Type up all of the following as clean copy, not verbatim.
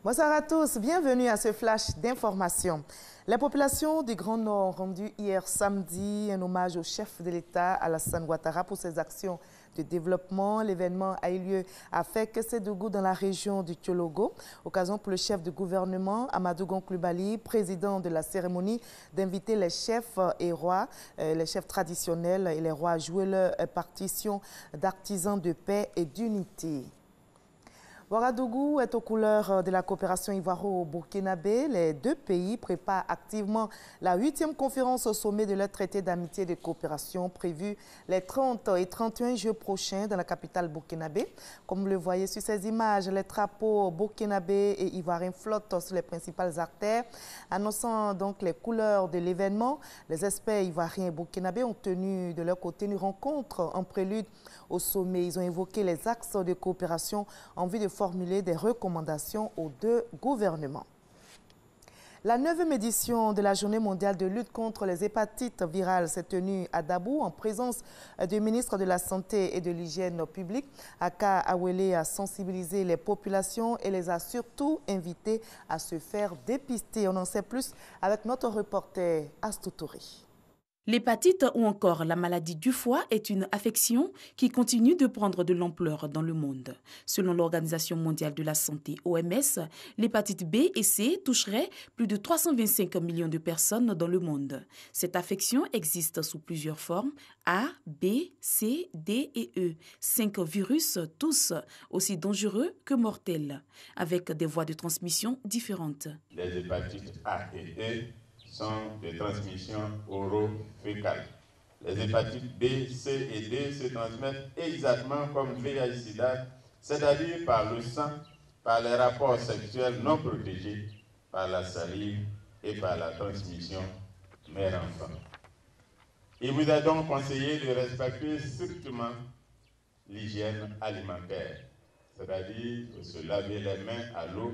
Bonsoir à tous, bienvenue à ce flash d'information. La population du Grand Nord a rendu hier samedi un hommage au chef de l'État, Alassane Ouattara, pour ses actions de développement. L'événement a eu lieu à Fek-Sédougou dans la région du Thiologo. Occasion pour le chef du gouvernement, Amadou Gon Coulibaly, président de la cérémonie, d'inviter les chefs et rois, les chefs traditionnels et les rois à jouer leur partition d'artisans de paix et d'unité. Ouagadougou est aux couleurs de la coopération ivoiro-burkinabé. Les deux pays préparent activement la 8e conférence au sommet de leur traité d'amitié et de coopération prévue les 30 et 31 juillet prochains dans la capitale burkinabé. Comme vous le voyez sur ces images, les drapeaux burkinabé et ivoiriens flottent sur les principales artères, annonçant donc les couleurs de l'événement. Les experts ivoiriens et burkinabé ont tenu de leur côté une rencontre en prélude au sommet. Ils ont évoqué les axes de coopération en vue de formuler des recommandations aux deux gouvernements. La 9e édition de la Journée mondiale de lutte contre les hépatites virales s'est tenue à Dabou en présence du ministre de la Santé et de l'Hygiène publique. Aka Awele a sensibilisé les populations et les a surtout invités à se faire dépister. On en sait plus avec notre reporter Astoutouri. L'hépatite ou encore la maladie du foie est une affection qui continue de prendre de l'ampleur dans le monde. Selon l'Organisation mondiale de la santé OMS, l'hépatite B et C toucherait plus de 325 millions de personnes dans le monde. Cette affection existe sous plusieurs formes, A, B, C, D et E. 5 virus, tous aussi dangereux que mortels, avec des voies de transmission différentes. Les hépatites A et E sont de transmission oro-fécale. Les hépatites B, C et D se transmettent exactement comme VIH-Sida, c'est-à-dire par le sang, par les rapports sexuels non protégés, par la salive et par la transmission mère-enfant. Il vous est donc conseillé de respecter strictement l'hygiène alimentaire, c'est-à-dire de se laver les mains à l'eau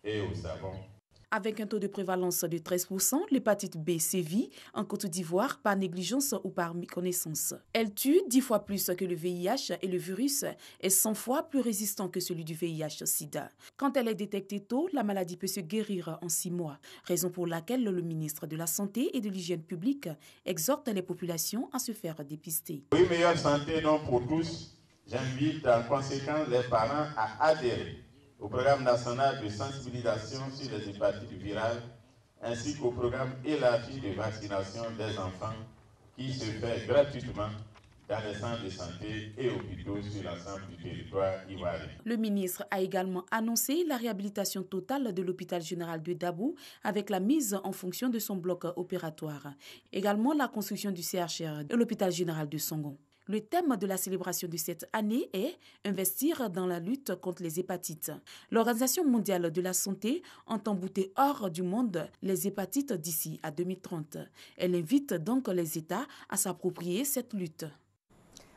et au savon. Avec un taux de prévalence de 13%, l'hépatite B sévit en Côte d'Ivoire par négligence ou par méconnaissance. Elle tue 10 fois plus que le VIH et le virus est 100 fois plus résistant que celui du VIH-Sida. Quand elle est détectée tôt, la maladie peut se guérir en 6 mois, raison pour laquelle le ministre de la Santé et de l'Hygiène publique exhorte les populations à se faire dépister. Pour une meilleure santé donc pour tous, j'invite en conséquence les parents à adhérer au programme national de sensibilisation sur les hépatites virales, ainsi qu'au programme élargi de vaccination des enfants qui se fait gratuitement dans les centres de santé et hôpitaux sur l'ensemble du territoire ivoirien. Le ministre a également annoncé la réhabilitation totale de l'hôpital général de Dabou avec la mise en fonction de son bloc opératoire. Également la construction du CHR de l'hôpital général de Songon. Le thème de la célébration de cette année est « Investir dans la lutte contre les hépatites ». L'Organisation mondiale de la santé entend bouter hors du monde les hépatites d'ici à 2030. Elle invite donc les États à s'approprier cette lutte.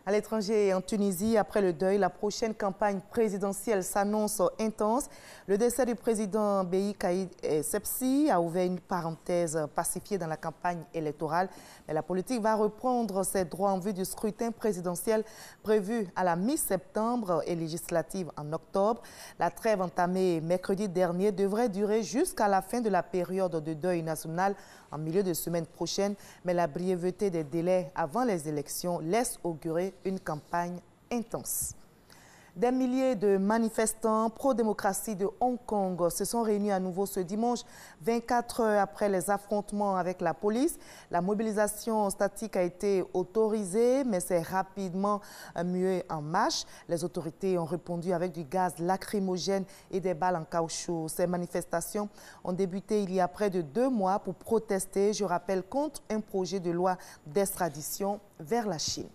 À l'étranger et en Tunisie, après le deuil, la prochaine campagne présidentielle s'annonce intense. Le décès du président Beyi Caïd Essebsi a ouvert une parenthèse pacifiée dans la campagne électorale. Mais la politique va reprendre ses droits en vue du scrutin présidentiel prévu à la mi-septembre et législative en octobre. La trêve entamée mercredi dernier devrait durer jusqu'à la fin de la période de deuil national en milieu de semaine prochaine. Mais la brièveté des délais avant les élections laisse augurer une campagne intense. Des milliers de manifestants pro-démocratie de Hong Kong se sont réunis à nouveau ce dimanche, 24 heures après les affrontements avec la police. La mobilisation statique a été autorisée, mais c'est rapidement mué en marche. Les autorités ont répondu avec du gaz lacrymogène et des balles en caoutchouc. Ces manifestations ont débuté il y a près de 2 mois pour protester, je rappelle, contre un projet de loi d'extradition vers la Chine.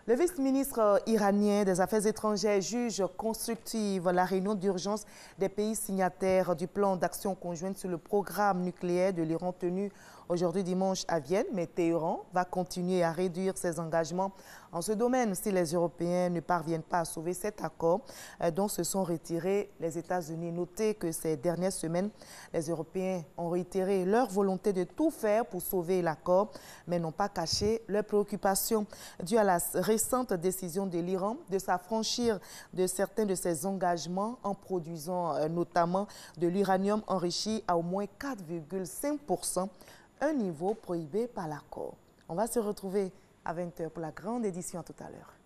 Le vice-ministre iranien des Affaires étrangères juge constructive la réunion d'urgence des pays signataires du plan d'action conjointe sur le programme nucléaire de l'Iran tenu aujourd'hui dimanche à Vienne, mais Téhéran va continuer à réduire ses engagements en ce domaine si les Européens ne parviennent pas à sauver cet accord dont se sont retirés les États-Unis. Notez que ces dernières semaines, les Européens ont réitéré leur volonté de tout faire pour sauver l'accord, mais n'ont pas caché leurs préoccupations dues à la récente décision de l'Iran de s'affranchir de certains de ses engagements en produisant notamment de l'uranium enrichi à au moins 4,5%, un niveau prohibé par l'accord. On va se retrouver à 20h pour la grande édition. À tout à l'heure.